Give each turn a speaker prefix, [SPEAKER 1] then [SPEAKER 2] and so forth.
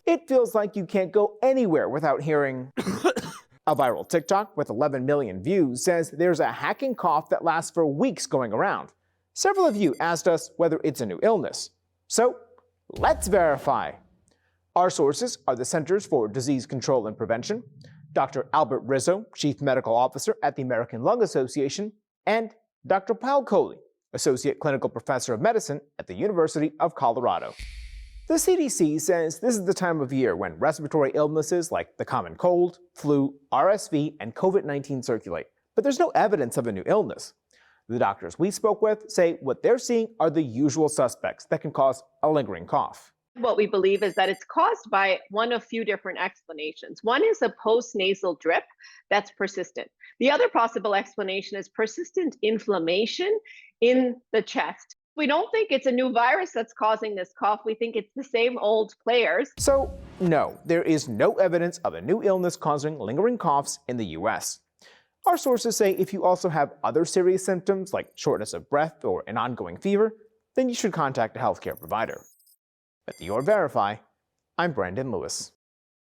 [SPEAKER 1] It feels like you can't go anywhere without hearing. A viral TikTok with 11 million views says there's a hacking cough that lasts for weeks going around. Several of you asked us whether it's a new illness. So, let's verify. Our sources are the Centers for Disease Control and Prevention, Dr. Albert Rizzo, Chief Medical Officer at the American Lung Association, and Dr. Paul Coley, Associate Clinical Professor of Medicine at the University of Colorado. The CDC says this is the time of year when respiratory illnesses like the common cold, flu, RSV, and COVID-19 circulate, but there's no evidence of a new illness. The doctors we spoke with say what they're seeing are the usual suspects that can cause a lingering cough.
[SPEAKER 2] What we believe is that it's caused by one of few different explanations. One is a postnasal drip that's persistent. The other possible explanation is persistent inflammation in the chest. We don't think it's a new virus that's causing this cough. We think it's the same old players.
[SPEAKER 1] So, no, there is no evidence of a new illness causing lingering coughs in the US. Our sources say if you also have other serious symptoms like shortness of breath or an ongoing fever, then you should contact a healthcare provider. With Your Verify, I'm Brandon Lewis.